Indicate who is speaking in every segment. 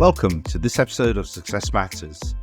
Speaker 1: Welcome to this episode of Success Matters.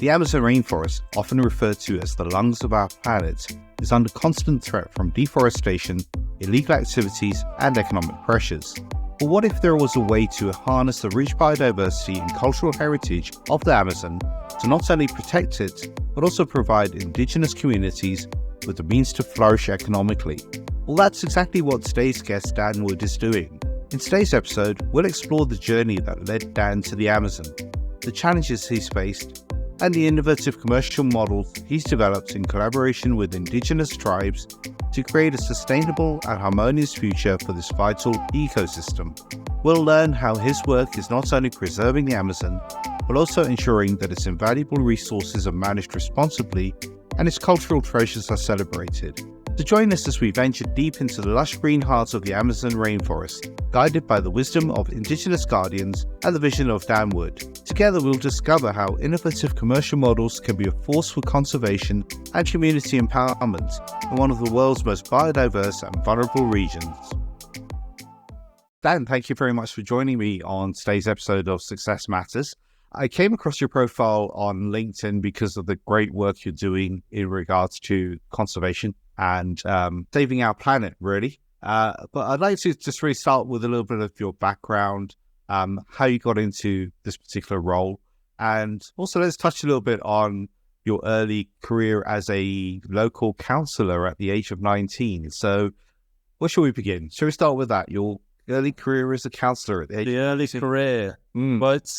Speaker 1: The Amazon rainforest, often referred to as the lungs of our planet, is under constant threat from deforestation, illegal activities, and economic pressures. But what if there was a way to harness the rich biodiversity and cultural heritage of the Amazon to not only protect it, but also provide indigenous communities with the means to flourish economically? Well, that's exactly what today's guest Dan Wood is doing. In today's episode, we'll explore the journey that led Dan to the Amazon, the challenges he's faced, and the innovative commercial models he's developed in collaboration with indigenous tribes to create a sustainable and harmonious future for this vital ecosystem. We'll learn how his work is not only preserving the Amazon, but also ensuring that its invaluable resources are managed responsibly and its cultural treasures are celebrated. So join us as we venture deep into the lush green heart of the Amazon rainforest, guided by the wisdom of indigenous guardians and the vision of Dan Wood. Together we'll discover how innovative commercial models can be a force for conservation and community empowerment in one of the world's most biodiverse and vulnerable regions. Dan, thank you very much for joining me on today's episode of Success Matters. I came across your profile on LinkedIn because of the great work you're doing in regards to conservation and saving our planet, really. But I'd like to just really start with a little bit of your background, how you got into this particular role, and also let's touch a little bit on your early career as a local councillor at the age of 19. So where shall we begin? Shall we start with that? Your early career as a councillor at the age
Speaker 2: The early
Speaker 1: of 19?
Speaker 2: career. But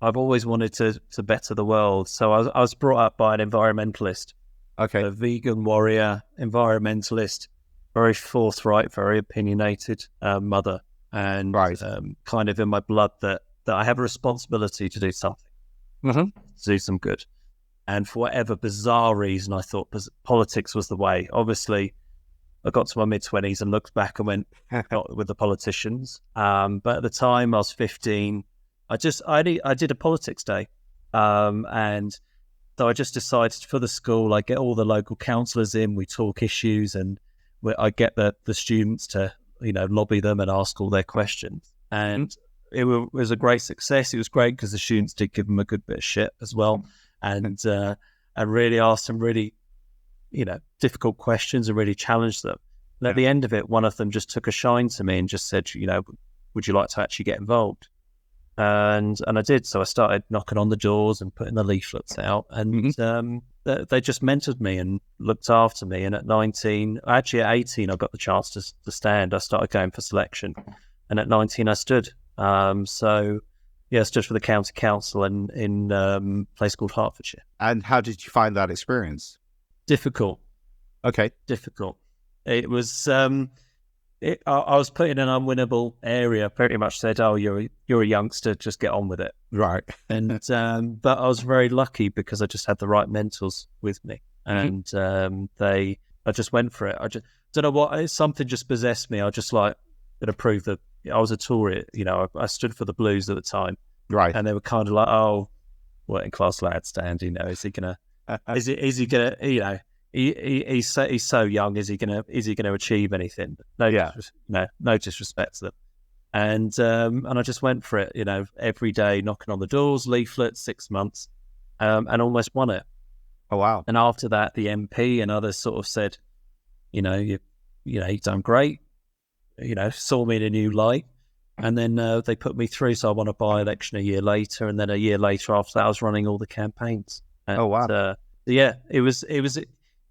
Speaker 2: I've always wanted to better the world. So I was brought up by an environmentalist,
Speaker 1: Okay.
Speaker 2: a vegan warrior, environmentalist, very forthright, very opinionated mother. And
Speaker 1: Right.
Speaker 2: kind of in my blood that I have a responsibility to do something,
Speaker 1: Mm-hmm.
Speaker 2: to do some good. And for whatever bizarre reason, I thought politics was the way. Obviously, I got to my mid-20s and looked back and went, not with the politicians. But at the time, I was 15. I did a politics day. And so I just decided for the school, I get all the local councillors in, we talk issues, and I get the students to, lobby them and ask all their questions. And it was a great success. It was great because the students did give them a good bit of shit as well. And I really asked them really, difficult questions and really challenged them. And at the end of it, one of them just took a shine to me and just said, would you like to actually get involved? And I did. So I started knocking on the doors and putting the leaflets out, and they just mentored me and looked after me. And at 19, actually at 18, I got the chance to stand. I started going for selection, and at 19, I stood. I stood for the county council in a place called Hertfordshire.
Speaker 1: And how did you find that experience?
Speaker 2: Difficult.
Speaker 1: Okay.
Speaker 2: Difficult. It was. I was put in an unwinnable area. Pretty much said, "Oh, you're a youngster. Just get on with it."
Speaker 1: Right.
Speaker 2: And but I was very lucky because I just had the right mentors with me, and I just went for it. I just don't know what, something just possessed me. I just going to prove that I was a Tory. I stood for the Blues at the time,
Speaker 1: Right.
Speaker 2: and they were kind of like, "Oh, working class lad stand. Is he gonna? Is he gonna? He's so young. Is he gonna achieve anything?" No disrespect to them. And I just went for it. Every day knocking on the doors, leaflets, 6 months, and almost won it.
Speaker 1: Oh, wow.
Speaker 2: And after that, the MP and others sort of said, you've done great. Saw me in a new light, and then they put me through. So I won a by-election a year later, and then a year later after that, I was running all the campaigns. And,
Speaker 1: Oh, wow.
Speaker 2: it was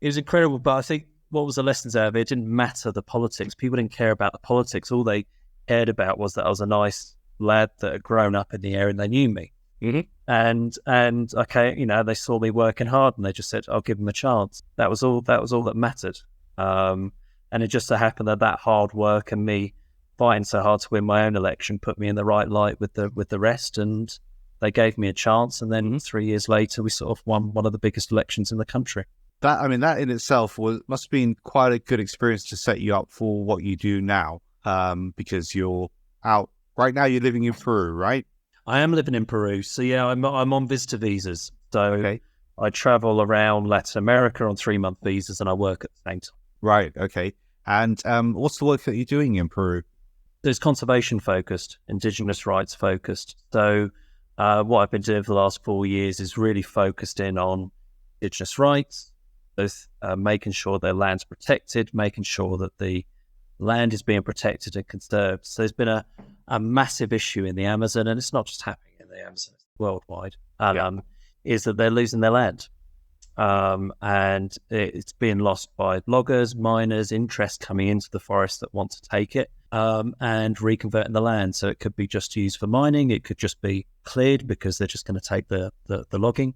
Speaker 2: incredible. But I think what was the lessons out of it? It didn't matter the politics. People didn't care about the politics. All they cared about was that I was a nice lad that had grown up in the area and they knew me.
Speaker 1: Mm-hmm.
Speaker 2: And okay, they saw me working hard and they just said, "I'll give them a chance." That was all that mattered. And it just so happened that hard work and me fighting so hard to win my own election put me in the right light with the rest, and they gave me a chance. And then 3 years later, we sort of won one of the biggest elections in the country.
Speaker 1: That in itself must have been quite a good experience to set you up for what you do now, because you're out right now. You're living in Peru, right?
Speaker 2: I am living in Peru, so yeah, I'm on visitor visas. So
Speaker 1: Okay.
Speaker 2: I travel around Latin America on 3-month visas, and I work at the same time.
Speaker 1: Right. Okay. And what's the work that you're doing in Peru?
Speaker 2: It's conservation focused, Indigenous rights focused. So what I've been doing for the last 4 years is really focused in on Indigenous rights, both making sure their land's protected, making sure that the land is being protected and conserved. So there's been a massive issue in the Amazon, and it's not just happening in the Amazon, it's worldwide, is that they're losing their land. And it's being lost by loggers, miners, interest coming into the forest that want to take it and reconverting the land. So it could be just used for mining, it could just be cleared because they're just going to take the logging,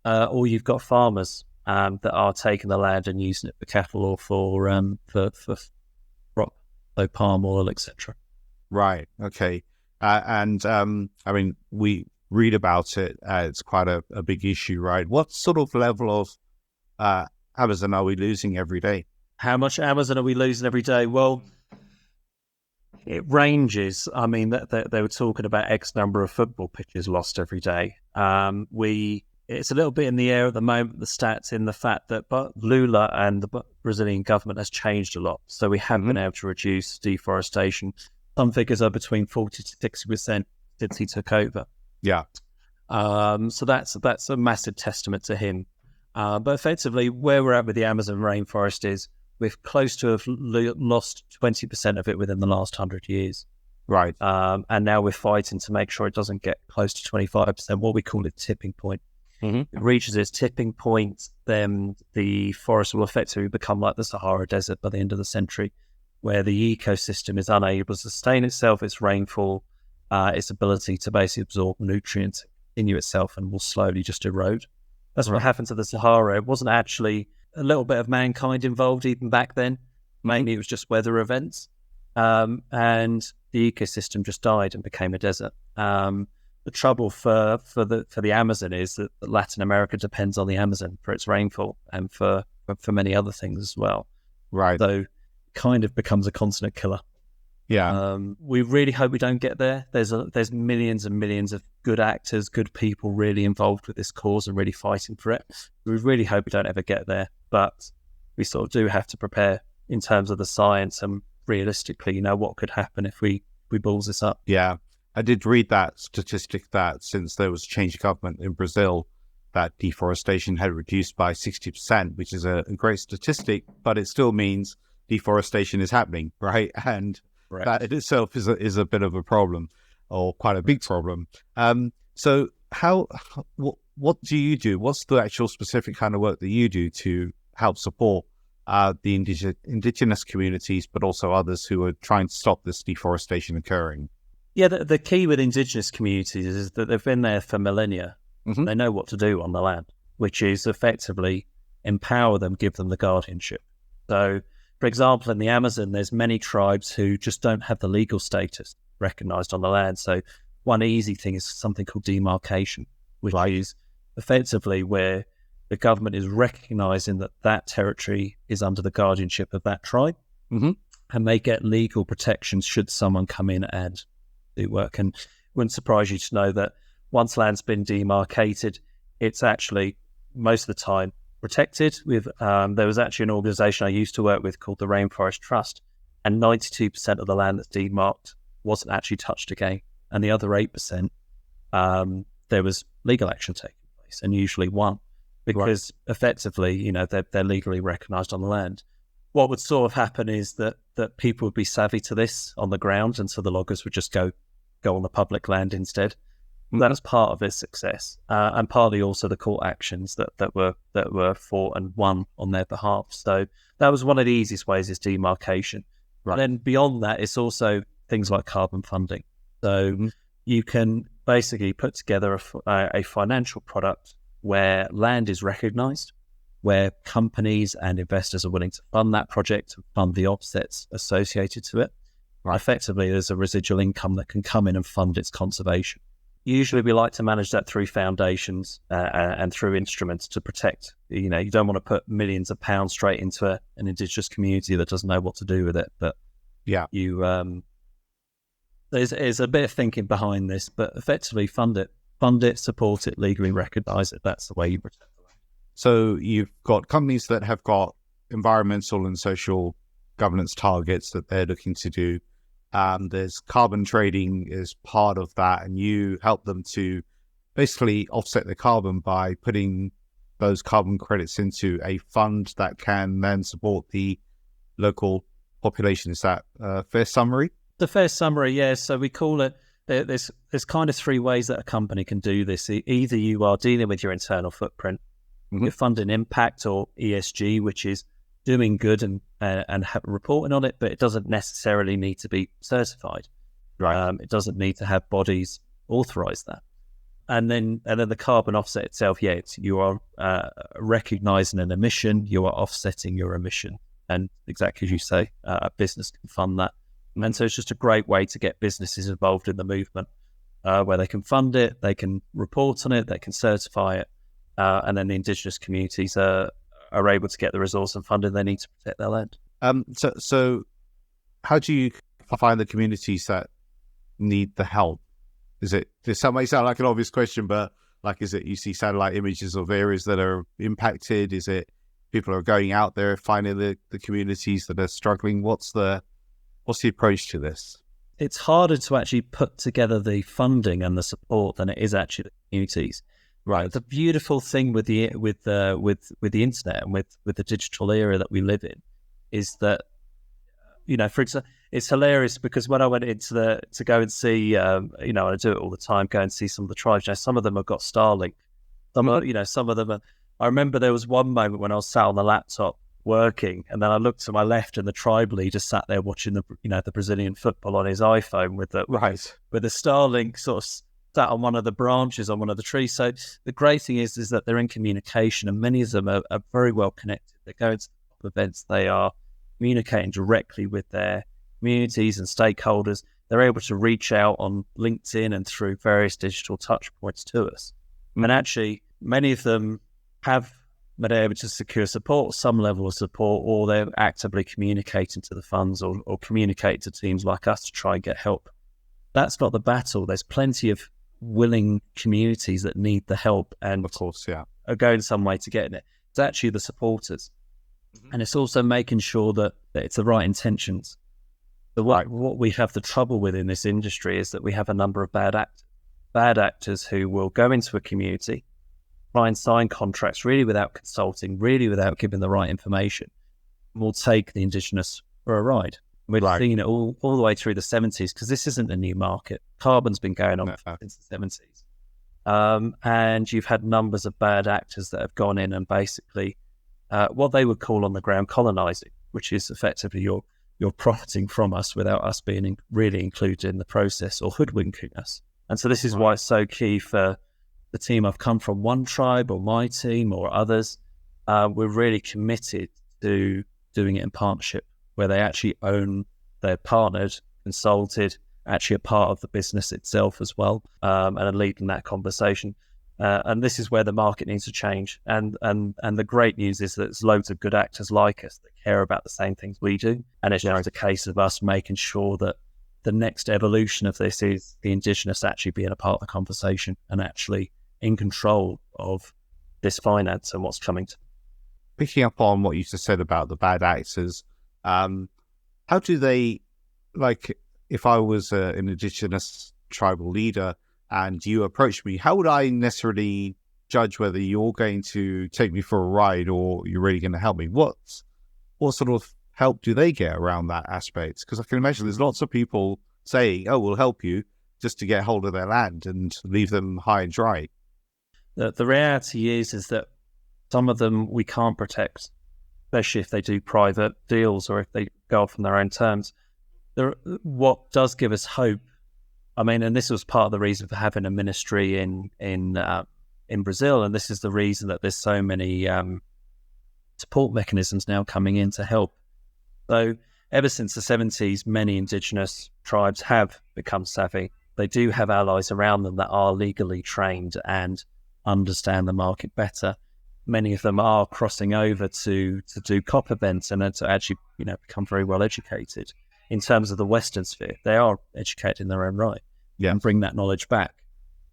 Speaker 2: or you've got farmers that are taking the land and using it for cattle or for crop, so palm oil, etc.
Speaker 1: Right. Okay. I mean, we read about it. It's quite a big issue, right? What sort of level of Amazon are we losing every day?
Speaker 2: How much Amazon are we losing every day? Well, it ranges. I mean, they were talking about X number of football pitches lost every day. It's a little bit in the air at the moment, the stats, in the fact that Lula and the Brazilian government has changed a lot. So we have been able to reduce deforestation. Some figures are between 40 to 60% since he took over.
Speaker 1: Yeah.
Speaker 2: So that's a massive testament to him. But effectively, where we're at with the Amazon rainforest is we're close to have lost 20% of it within the last 100 years.
Speaker 1: Right.
Speaker 2: And now we're fighting to make sure it doesn't get close to 25%, what we call it tipping point. It reaches its tipping point, then the forest will effectively become like the Sahara Desert by the end of the century, where the ecosystem is unable to sustain itself, its rainfall, its ability to basically absorb nutrients into itself, and will slowly just erode. That's what happened to the Sahara. It wasn't actually a little bit of mankind involved even back then. Mainly it was just weather events. And the ecosystem just died and became a desert. The trouble for the Amazon is that Latin America depends on the Amazon for its rainfall and for many other things as well.
Speaker 1: Right.
Speaker 2: So it kind of becomes a continent killer.
Speaker 1: Yeah.
Speaker 2: We really hope we don't get there. There's millions and millions of good actors, good people really involved with this cause and really fighting for it. We really hope we don't ever get there, but we sort of do have to prepare in terms of the science and realistically, what could happen if we balls this up.
Speaker 1: Yeah. I did read that statistic that since there was a change of government in Brazil, that deforestation had reduced by 60%, which is a great statistic, but it still means deforestation is happening, right? And that in itself is a bit of a problem, or quite a big problem. So what do you do? What's the actual specific kind of work that you do to help support the indigenous communities, but also others who are trying to stop this deforestation occurring?
Speaker 2: Yeah, the key with indigenous communities is that they've been there for millennia. They know what to do on the land, which is effectively empower them, give them the guardianship. So, for example, in the Amazon, there's many tribes who just don't have the legal status recognized on the land. So one easy thing is something called demarcation, which is effectively where the government is recognizing that territory is under the guardianship of that tribe, and they get legal protections should someone come in and do work. And it wouldn't surprise you to know that once land's been demarcated, it's actually most of the time protected. There was actually an organisation I used to work with called the Rainforest Trust, and 92% of the land that's demarked wasn't actually touched again, and the other 8%, there was legal action taking place, and usually won, because effectively, they're legally recognised on the land. What would sort of happen is that people would be savvy to this on the ground, and so the loggers would just go on the public land instead. That was part of his success, and partly also the court actions that were fought and won on their behalf. So that was one of the easiest ways, is demarcation. Right. And then beyond that, it's also things like carbon funding. So you can basically put together a financial product where land is recognised, where companies and investors are willing to fund that project and fund the offsets associated to it. Right. Effectively, there's a residual income that can come in and fund its conservation. Usually we like to manage that through foundations and through instruments to protect. You don't want to put millions of pounds straight into an indigenous community that doesn't know what to do with it. But there's a bit of thinking behind this, but effectively fund it, support it, legally recognise it. That's the way you protect the land.
Speaker 1: So you've got companies that have got environmental and social governance targets that they're looking to do. There's carbon trading is part of that, and you help them to basically offset the carbon by putting those carbon credits into a fund that can then support the local population. Is that a fair summary?
Speaker 2: The fair summary, yeah. So we call it, there's kind of three ways that a company can do this. Either you are dealing with your internal footprint, you're funding impact or ESG, which is doing good and reporting on it, but it doesn't necessarily need to be certified.
Speaker 1: Right.
Speaker 2: It doesn't need to have bodies authorize that. And then the carbon offset itself, you are recognizing an emission, you are offsetting your emission. And exactly as you say, a business can fund that. And so it's just a great way to get businesses involved in the movement, where they can fund it, they can report on it, they can certify it, and then the indigenous communities are able to get the resource and funding they need to protect their land.
Speaker 1: So how do you find the communities that need the help? This might sound like an obvious question, but is it you see satellite images of areas that are impacted? Is it people are going out there finding the communities that are struggling? What's the approach to this?
Speaker 2: It's harder to actually put together the funding and the support than it is actually the communities. Right. The beautiful thing with the internet and with the digital era that we live in is that, for example, it's hilarious because when I went to go and see, I do it all the time, go and see some of the tribes. Some of them have got Starlink. Some of them are. I remember there was one moment when I was sat on the laptop working, and then I looked to my left, and the tribe leader sat there watching the Brazilian football on his iPhone with the Starlink sort of sat on one of the branches on one of the trees. So the great thing is that they're in communication, and many of them are very well connected. They go into events, they are communicating directly with their communities and stakeholders. They're able to reach out on LinkedIn and through various digital touch points to us. And actually, many of them have been able to secure support, some level of support, or they're actively communicating to the funds or communicate to teams like us to try and get help. That's not the battle. There's plenty of willing communities that need the help and
Speaker 1: of course,
Speaker 2: are going some way to getting it. It's actually the supporters. And it's also making sure that it's the right intentions. What we have the trouble with in this industry is that we have a number of bad actors who will go into a community, try and sign contracts really without consulting, really without giving the right information, and will take the indigenous for a ride. We've seen it all the way through the 70s, because this isn't a new market. Carbon's been going on since the 70s. And you've had numbers of bad actors that have gone in and basically what they would call on the ground colonizing, which is effectively you're profiting from us without us being really included in the process, or hoodwinking us. And so this is why it's so key for the team I've come from, One Tribe or my team or others. We're really committed to doing it in partnership, where they actually own, they're partnered, consulted, actually a part of the business itself as well, and are leading that conversation. And this is where the market needs to change. And the great news is that there's loads of good actors like us that care about the same things we do. And it's just a case of us making sure that the next evolution of this is the indigenous actually being a part of the conversation and actually in control of this finance and what's coming to.
Speaker 1: Picking up on what you just said about the bad actors, how do they, if I was an indigenous tribal leader and you approach me, how would I necessarily judge whether you're going to take me for a ride or you're really going to help me? What sort of help do they get around that aspect? Because I can imagine there's lots of people saying, oh, we'll help you, just to get hold of their land and leave them high and dry.
Speaker 2: The reality is that some of them we can't protect, especially if they do private deals or if they go off on their own terms. What does give us hope, and this was part of the reason for having a ministry in Brazil, and this is the reason that there's so many support mechanisms now coming in to help. So ever since the 70s, many indigenous tribes have become savvy. They do have allies around them that are legally trained and understand the market better. Many of them are crossing over to do COP events and to actually become very well educated. In terms of the Western sphere, they are educated in their own right and bring that knowledge back.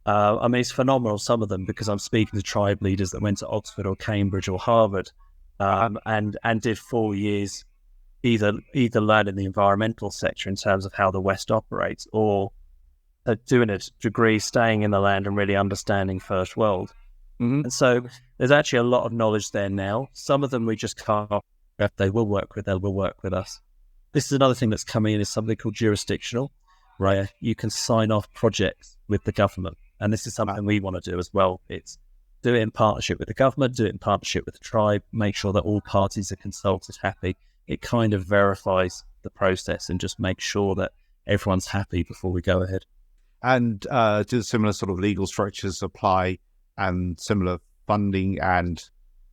Speaker 2: It's phenomenal, some of them, because I'm speaking to tribe leaders that went to Oxford or Cambridge or Harvard and did 4 years either learn in the environmental sector in terms of how the West operates, or doing a degree staying in the land and really understanding First World.
Speaker 1: Mm-hmm.
Speaker 2: And so there's actually a lot of knowledge there now. Some of them we just can't. They will work with us. This is another thing that's coming in, is something called jurisdictional, right? You can sign off projects with the government. And this is something we want to do as well. It's do it in partnership with the government, do it in partnership with the tribe, make sure that all parties are consulted, happy. It kind of verifies the process and just makes sure that everyone's happy before we go ahead.
Speaker 1: And do similar sort of legal structures apply, and similar funding and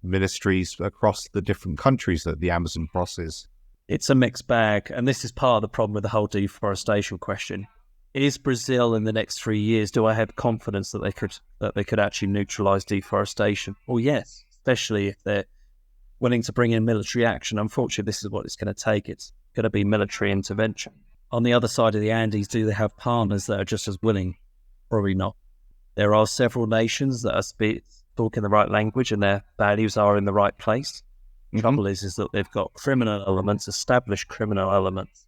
Speaker 1: ministries across the different countries that the Amazon crosses?
Speaker 2: It's a mixed bag, and this is part of the problem with the whole deforestation question. Is Brazil in the next 3 years, do I have confidence that they could actually neutralize deforestation? Well, yes, especially if they're willing to bring in military action. Unfortunately, this is what it's going to take. It's going to be military intervention. On the other side of the Andes, do they have partners that are just as willing? Probably not. There are several nations that are talking the right language and their values are in the right place. The trouble is that they've got criminal elements, established criminal elements,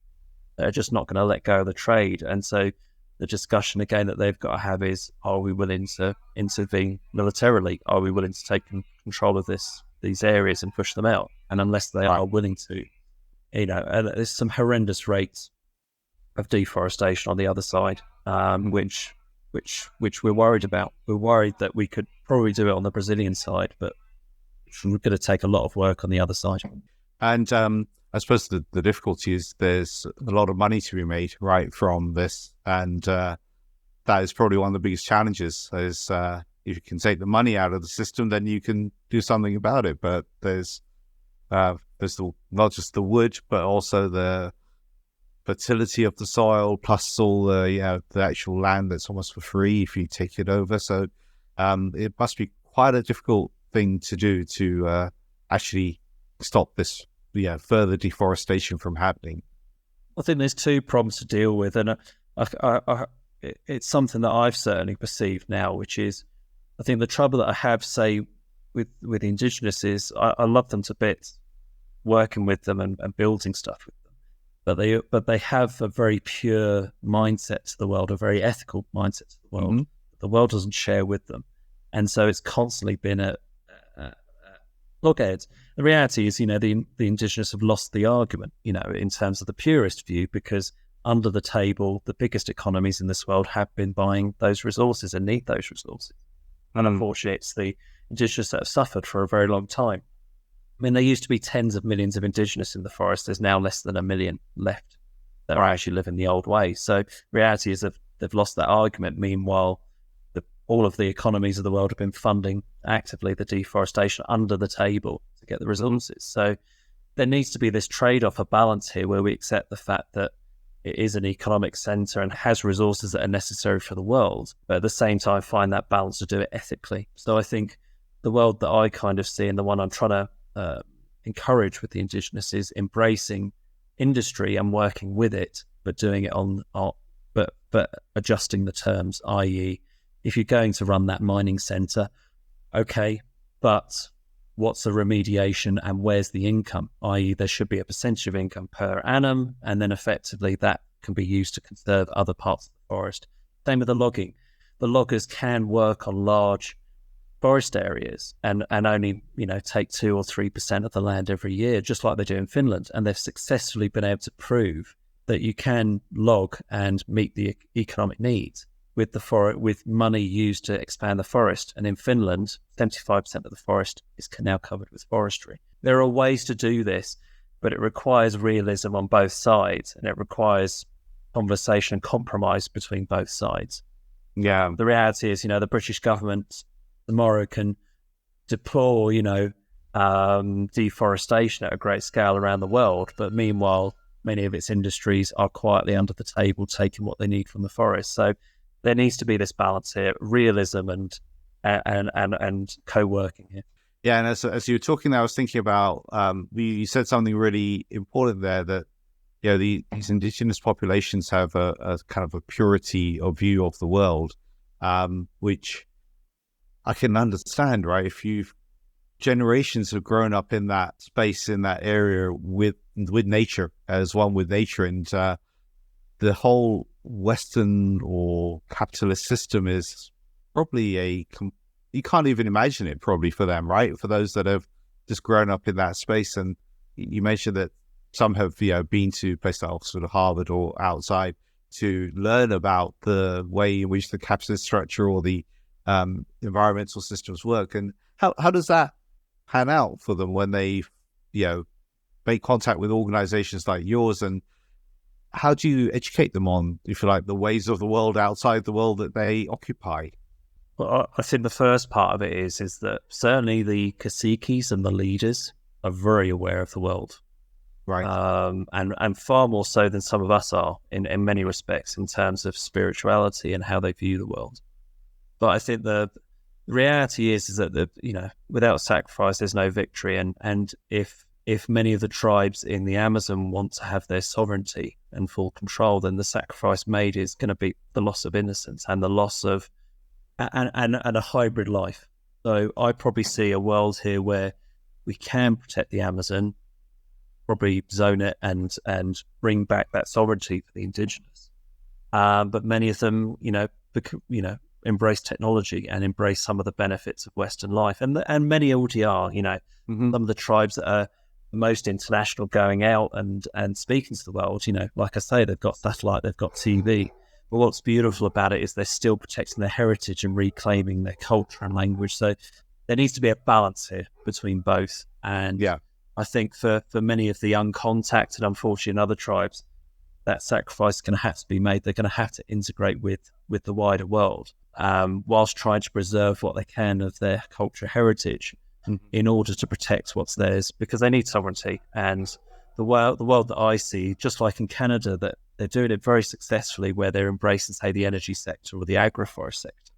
Speaker 2: that are just not going to let go of the trade. And so the discussion again that they've got to have is, are we willing to intervene militarily? Are we willing to take control of these areas and push them out? And unless they are willing to, there's some horrendous rates of deforestation on the other side, which we're worried about. We're worried that we could probably do it on the Brazilian side, but we're going to take a lot of work on the other side.
Speaker 1: And I suppose the difficulty is there's a lot of money to be made right from this, and that is probably one of the biggest challenges. Is if you can take the money out of the system, then you can do something about it. But there's not just the wood, but also the fertility of the soil, plus all the actual land that's almost for free if you take it over. So it must be quite a difficult thing to do to actually stop this further deforestation from happening.
Speaker 2: I think there's two problems to deal with, and it's something that I've certainly perceived now, which is I think the trouble that I have, say, with Indigenous is I love them to bits, working with them and building stuff with them. But they have a very pure mindset to the world, a very ethical mindset to the world. Mm-hmm. The world doesn't share with them. And so it's constantly been a loggerheads. The reality is, the Indigenous have lost the argument, in terms of the purist view, because under the table, the biggest economies in this world have been buying those resources and need those resources. And unfortunately, it's the Indigenous that have suffered for a very long time. I mean, there used to be tens of millions of Indigenous in the forest. There's now less than 1 million left that are actually living the old way. So reality is that they've lost that argument. Meanwhile, all of the economies of the world have been funding actively the deforestation under the table to get the resources. So there needs to be this trade-off, a balance here, where we accept the fact that it is an economic centre and has resources that are necessary for the world, but at the same time find that balance to do it ethically. So I think the world that I kind of see, and the one I'm trying to encourage with the Indigenous, is embracing industry and working with it, but doing it but adjusting the terms, i.e., if you're going to run that mining centre, okay, but what's the remediation and where's the income? I.e., there should be a percentage of income per annum, and then effectively that can be used to conserve other parts of the forest. Same with the logging. The loggers can work on large forest areas and only, take 2 or 3% of the land every year, just like they do in Finland. And they've successfully been able to prove that you can log and meet the economic needs with money used to expand the forest. And in Finland, 75% of the forest is now covered with forestry. There are ways to do this, but it requires realism on both sides, and it requires conversation and compromise between both sides.
Speaker 1: Yeah.
Speaker 2: The reality is, the British government tomorrow can deplore, deforestation at a great scale around the world, but meanwhile, many of its industries are quietly under the table taking what they need from the forest. So there needs to be this balance here, realism and co-working here.
Speaker 1: Yeah, and as you were talking there, I was thinking about, you said something really important there, that these Indigenous populations have a kind of a purity of view of the world, which I can understand, right? If you've generations have grown up in that space, in that area with nature, as one with nature, and the whole Western or capitalist system is probably you can't even imagine it probably for them, right? For those that have just grown up in that space. And you mentioned that some have, been to places like Oxford or Harvard or outside to learn about the way in which the capitalist structure or the environmental systems work. And how does that pan out for them when they, make contact with organizations like yours? And how do you educate them on, if you like, the ways of the world outside the world that they occupy?
Speaker 2: Well, I think the first part of it is that certainly the caciques and the leaders are very aware of the world.
Speaker 1: Right.
Speaker 2: And far more so than some of us are in many respects in terms of spirituality and how they view the world. But I think the reality is that without sacrifice, there's no victory. And if many of the tribes in the Amazon want to have their sovereignty and full control, then the sacrifice made is going to be the loss of innocence and the loss of and a hybrid life. So I probably see a world here where we can protect the Amazon, probably zone it and bring back that sovereignty for the indigenous. But many of them, embrace technology and embrace some of the benefits of Western life, and many already are. Some of the tribes that are most international, going out and speaking to the world. Like I say, they've got satellite, they've got TV. But what's beautiful about it is they're still protecting their heritage and reclaiming their culture and language. So there needs to be a balance here between both. And I think for many of the uncontacted, unfortunately, in other tribes, that sacrifice is going to have to be made. They're going to have to integrate with the wider world, whilst trying to preserve what they can of their culture heritage in order to protect what's theirs, because they need sovereignty. And the world that I see, just like in Canada, that they're doing it very successfully, where they're embracing, say, the energy sector or the agroforest sector.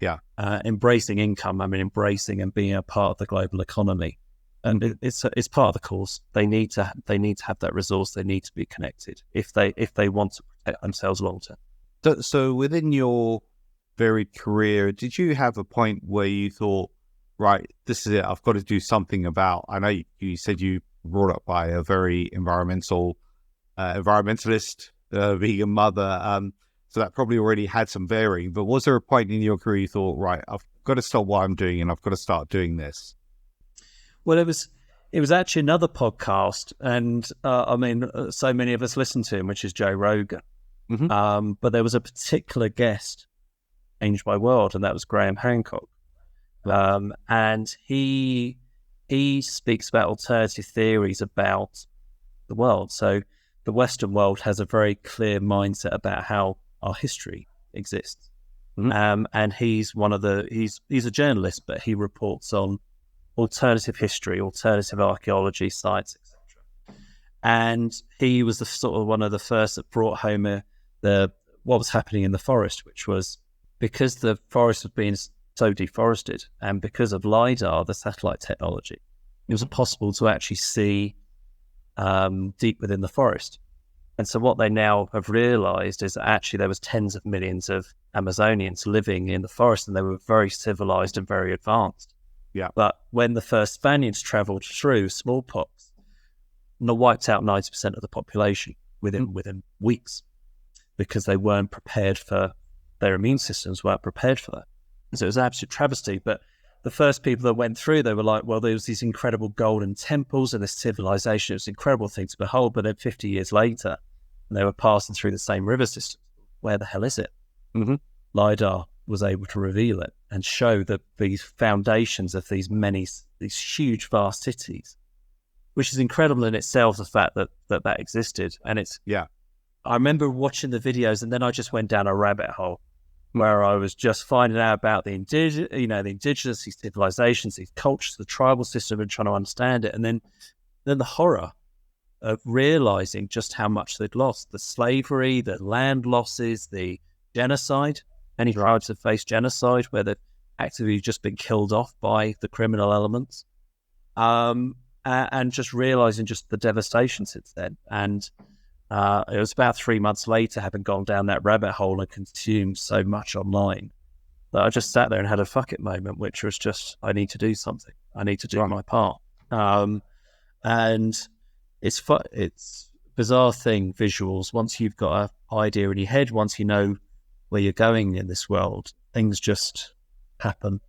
Speaker 1: Yeah.
Speaker 2: Embracing income, embracing and being a part of the global economy. And it's part of the course. They need to have that resource. They need to be connected if they want to protect themselves long term.
Speaker 1: So within your varied career, did you have a point where you thought, right, this is it, I've got to do something about? I know you said you were brought up by a very environmentalist, vegan mother. So that probably already had some varying. But was there a point in your career you thought, right, I've got to stop what I'm doing and I've got to start doing this?
Speaker 2: Well, it was actually another podcast, and so many of us listen to him, which is Joe Rogan. But there was a particular guest, Changed My World, and that was Graham Hancock. And he speaks about alternative theories about the world. So the Western world has a very clear mindset about how our history exists. And he's he's a journalist, but he reports on alternative history, alternative archaeology, science, etc. And he was one of the first that brought home what was happening in the forest, which was because the forest was being so deforested, and because of LiDAR, the satellite technology, it was possible to actually see deep within the forest. And so what they now have realized is that actually there was tens of millions of Amazonians living in the forest, and they were very civilized and very advanced.
Speaker 1: Yeah.
Speaker 2: But when the first Spaniards traveled through, smallpox wiped out 90% of the population within weeks, because they weren't prepared for, their immune systems weren't prepared for that. And so it was an absolute travesty. But the first people that went through, they were like, well, there was these incredible golden temples and this civilization. It was an incredible thing to behold. But then 50 years later, they were passing through the same river system. Where the hell is it? LiDAR was able to reveal it and show that these foundations of these huge, vast cities, which is incredible in itself, the fact that existed. And I remember watching the videos, and then I just went down a rabbit hole where I was just finding out about the indigenous, these civilizations, these cultures, the tribal system, and trying to understand it. And then the horror of realizing just how much they'd lost, the slavery, the land losses, the genocide. Many tribes have faced genocide where they've actively just been killed off by the criminal elements. And just realizing just the devastation since then. And it was about 3 months later, having gone down that rabbit hole and consumed so much online, that I just sat there and had a fuck it moment, which was just, I need to do something. I need to do my part. And it's bizarre thing, visuals. Once you've got an idea in your head, once you know where you're going in this world, things just happen.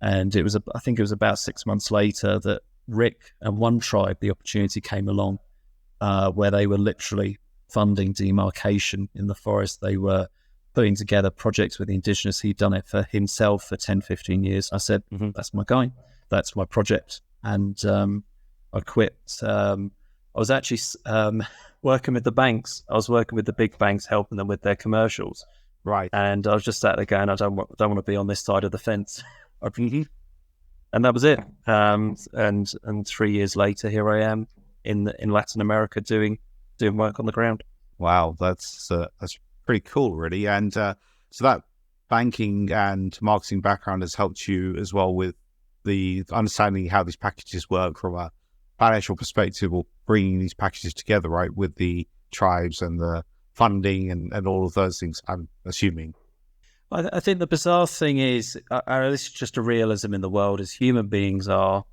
Speaker 2: And I think it was about 6 months later that Rick and One Tribe, the opportunity came along, where they were literally funding demarcation in the forest. They were putting together projects with the indigenous. He'd done it for himself for 10, 15 years. I said, that's my guy. That's my project. And I quit. I was actually working with the banks. I was working with the big banks, helping them with their commercials.
Speaker 1: Right.
Speaker 2: And I was just sat there going, I don't want to be on this side of the fence. And that was it. And 3 years later, here I am in Latin America doing work on the ground.
Speaker 1: Wow, that's pretty cool, really. And so that banking and marketing background has helped you as well with the understanding how these packages work from a financial perspective, or bringing these packages together, right, with the tribes and the funding and all of those things, I'm assuming.
Speaker 2: I think the bizarre thing is, this is just a realism in the world, is human beings are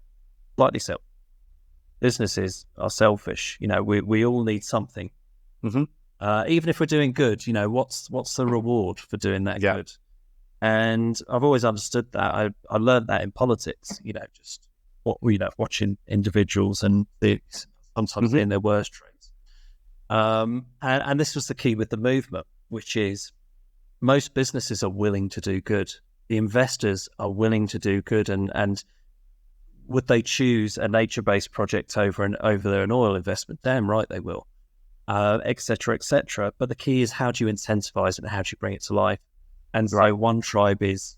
Speaker 2: slightly selfish. Businesses are selfish. We all need something. Even if we're doing good, what's the reward for doing that good? And I've always understood that. I learned that in politics, just watching individuals and sometimes in their worst traits. And this was the key with the movement, which is most businesses are willing to do good. The investors are willing to do good, and would they choose a nature-based project over an oil investment? Damn right they will, et cetera, et cetera. But the key is, how do you incentivize it and how do you bring it to life? And so One Tribe is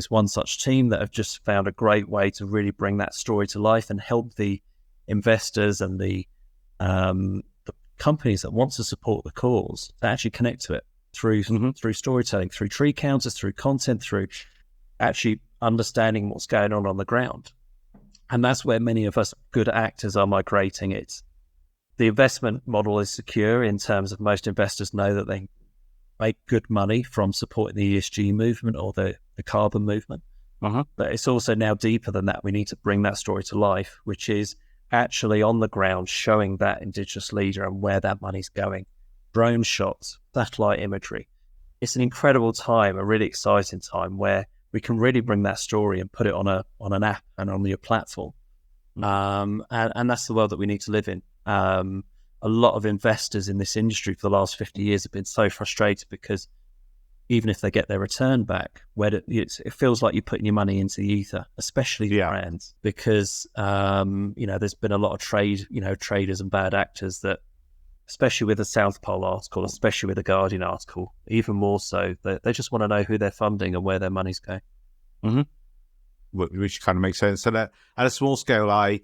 Speaker 2: one such team that have just found a great way to really bring that story to life and help the investors and the companies that want to support the cause to actually connect to it through storytelling, through tree counters, through content, through actually understanding what's going on the ground. And that's where many of us good actors are migrating. The investment model is secure in terms of most investors know that they make good money from supporting the ESG movement or the carbon movement. But it's also now deeper than that. We need to bring that story to life, which is actually on the ground showing that indigenous leader and where that money's going. Drone shots, satellite imagery. It's an incredible time, a really exciting time where we can really bring that story and put it on an app and on your platform. And that's the world that we need to live in. A lot of investors in this industry for the last 50 years have been so frustrated because even if they get their return back, it feels like you're putting your money into the ether, especially the brands, because there's been a lot of traders and bad actors that, especially with the South Pole article, especially with the Guardian article, even more so, they just want to know who they're funding and where their money's going.
Speaker 1: Which kind of makes sense. So that at a small scale, I'm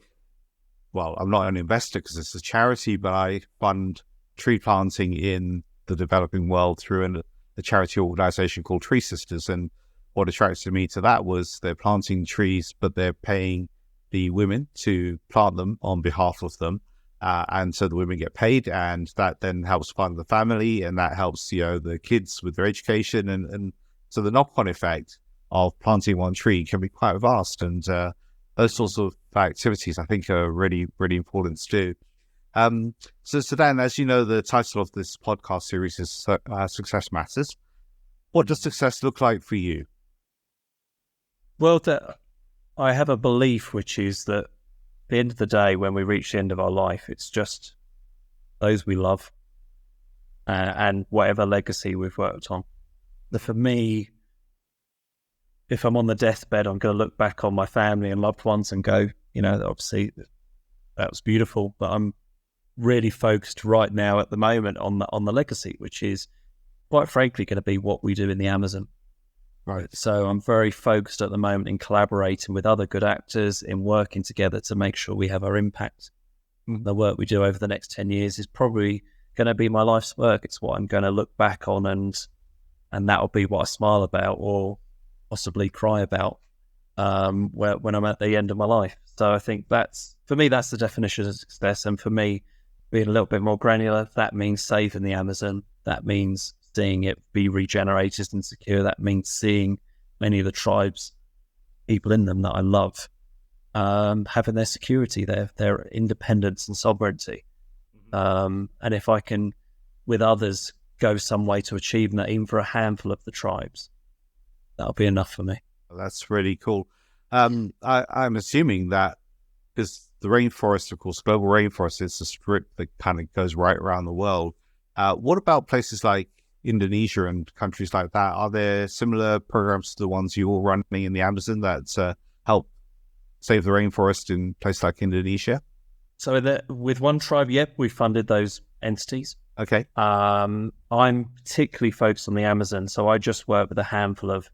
Speaker 1: not an investor because it's a charity, but I fund tree planting in the developing world through a charity organization called Tree Sisters. And what attracted me to that was they're planting trees, but they're paying the women to plant them on behalf of them. And so the women get paid, and that then helps fund the family, and that helps, the kids with their education. And so the knock-on effect of planting one tree can be quite vast. And those sorts of activities, I think, are really, really important to do. So Dan, as you know, the title of this podcast series is Success Matters. What does success look like for you?
Speaker 2: Well, I have a belief, which is that at the end of the day, when we reach the end of our life, it's just those we love and whatever legacy we've worked on. For me, if I'm on the deathbed, I'm going to look back on my family and loved ones and go, obviously that was beautiful, but I'm really focused right now at the moment on the legacy, which is quite frankly going to be what we do in the Amazon. Right. So I'm very focused at the moment in collaborating with other good actors, in working together to make sure we have our impact. The work we do over the next 10 years is probably going to be my life's work. It's what I'm going to look back on, and that'll be what I smile about or possibly cry about when I'm at the end of my life. So I think that's the definition of success. And for me, being a little bit more granular, that means saving the Amazon. That means seeing it be regenerated and secure. That means seeing many of the tribes, people in them that I love, having their security, their independence and sovereignty. And if I can, with others, go some way to achieving that, even for a handful of the tribes, that'll be enough for me.
Speaker 1: That's really cool. I'm assuming that because the rainforest, of course, global rainforest, is a strip that kind of goes right around the world. What about places like Indonesia and countries like that? Are there similar programs to the ones you're running in the Amazon that help save the rainforest in places like Indonesia?
Speaker 2: So with one tribe, yep, we funded those entities.
Speaker 1: Okay.
Speaker 2: I'm particularly focused on the Amazon, so I just work with a handful of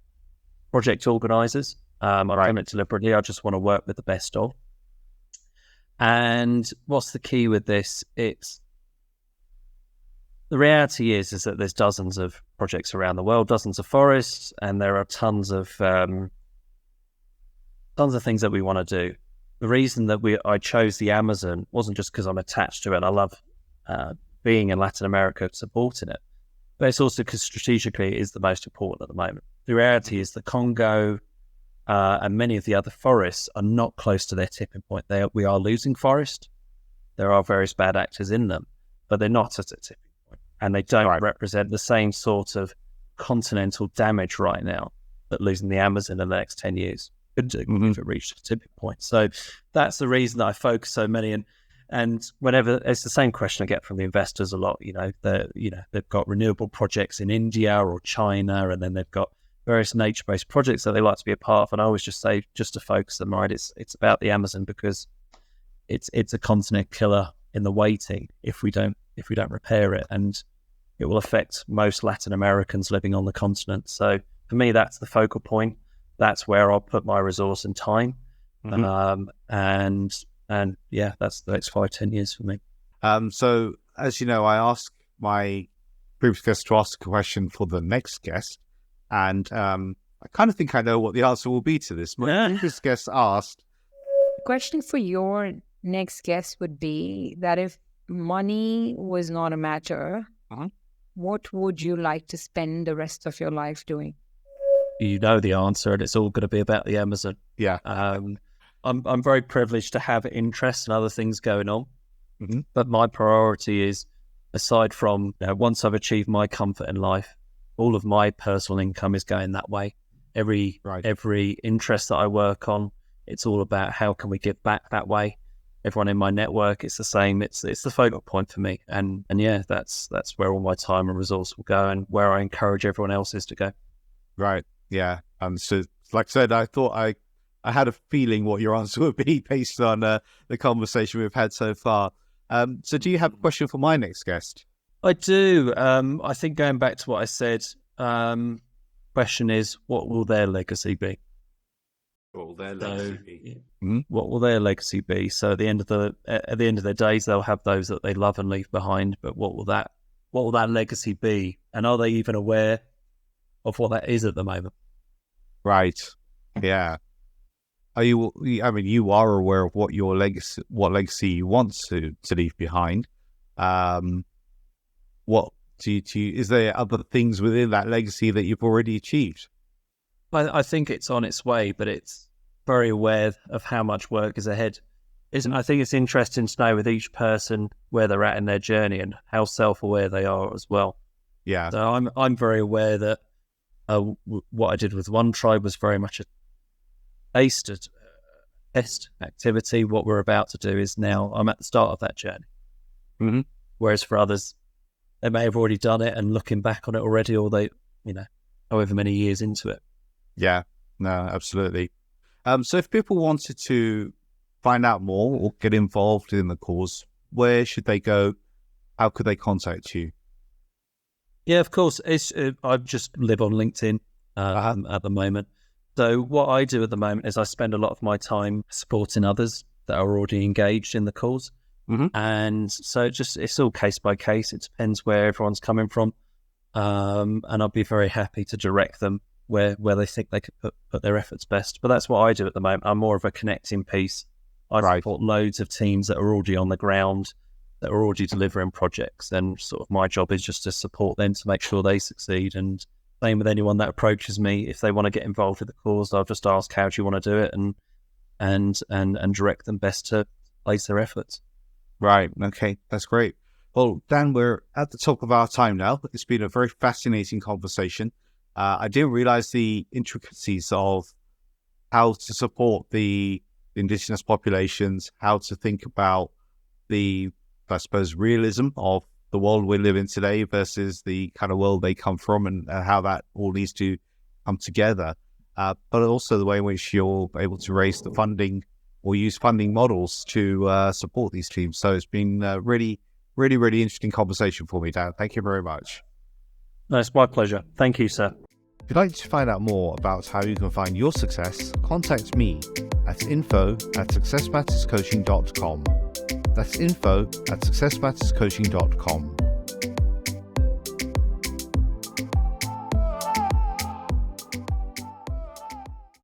Speaker 2: project organizers. I've done it deliberately. I just want to work with the best of. And what's the key with this? It's the reality is that there's dozens of projects around the world, dozens of forests, and there are tons of things that we want to do. The reason that I chose the Amazon wasn't just because I'm attached to it and I love being in Latin America, supporting it, but it's also because strategically it is the most important at the moment. The reality is the Congo and many of the other forests are not close to their tipping point. We are losing forest. There are various bad actors in them, but they're not at a tipping point, and they don't represent the same sort of continental damage right now that losing the Amazon in the next 10 years could do if it reached a tipping point. So that's the reason that I focus so many. And whenever it's the same question I get from the investors a lot, they've got renewable projects in India or China, and then they've got various nature-based projects that they like to be a part of. And I always just say, just to focus them right, it's about the Amazon, because it's a continent killer in the waiting if we don't repair it, and it will affect most Latin Americans living on the continent. So for me, that's the focal point. That's where I'll put my resource and time. And yeah, that's the next 5-10 years for me.
Speaker 1: So as you know, I asked my previous guest to ask a question for the next guest, and I kind of think I know what the answer will be to this. My previous guest asked,
Speaker 3: the question for your next guest would be that if money was not a matter, what would you like to spend the rest of your life doing?
Speaker 2: You know the answer, and it's all going to be about the Amazon.
Speaker 1: Yeah.
Speaker 2: I'm very privileged to have interests and other things going on, but my priority is, aside from once I've achieved my comfort in life, all of my personal income is going that way. Every interest that I work on, it's all about how can we give back that way. Everyone in my network, it's the same. It's the focal point for me, and yeah, that's where all my time and resource will go, and where I encourage everyone else is to go.
Speaker 1: Right. Yeah. So, like I said, I thought I had a feeling what your answer would be based on the conversation we've had so far. So do you have a question for my next guest?
Speaker 2: I do. I think going back to what I said, question is, what will their legacy be?
Speaker 1: What will their legacy be?
Speaker 2: What will their legacy be? So at the end of their days, they'll have those that they love and leave behind. But what will that legacy be? And are they even aware of what that is at the moment?
Speaker 1: Right. Yeah. Are you? I mean, you are aware of what your legacy you want to leave behind. What do you? Is there other things within that legacy that you've already achieved?
Speaker 2: I think it's on its way, but it's very aware of how much work is ahead. I think it's interesting to know with each person where they're at in their journey and how self-aware they are as well.
Speaker 1: Yeah.
Speaker 2: So I'm very aware that what I did with one tribe was very much a test activity. What we're about to do is now I'm at the start of that journey. Whereas for others, they may have already done it and looking back on it already, or they, however many years into it.
Speaker 1: Yeah, no, absolutely. So if people wanted to find out more or get involved in the cause, where should they go? How could they contact you?
Speaker 2: Yeah, of course. I just live on LinkedIn at the moment. So what I do at the moment is I spend a lot of my time supporting others that are already engaged in the cause. And so it's all case by case. It depends where everyone's coming from. And I'll be very happy to direct them where they think they could put their efforts best. But that's what I do at the moment. I'm more of a connecting piece. I support loads of teams that are already on the ground, that are already delivering projects. And sort of my job is just to support them to make sure they succeed. And same with anyone that approaches me. If they want to get involved with the cause, I'll just ask, how do you want to do it? And and direct them best to place their efforts.
Speaker 1: Right. Okay. That's great. Well, Dan, we're at the top of our time now. It's been a very fascinating conversation. I didn't realize the intricacies of how to support the indigenous populations, how to think about the, I suppose, realism of the world we live in today versus the kind of world they come from, and how that all needs to come together. But also the way in which you're able to raise the funding or use funding models to support these teams. So it's been a really interesting conversation for me, Dan. Thank you very much.
Speaker 2: No, it's my pleasure. Thank you, sir.
Speaker 1: If you'd like to find out more about how you can find your success, contact me at info@successmatterscoaching.com. That's info@successmatterscoaching.com.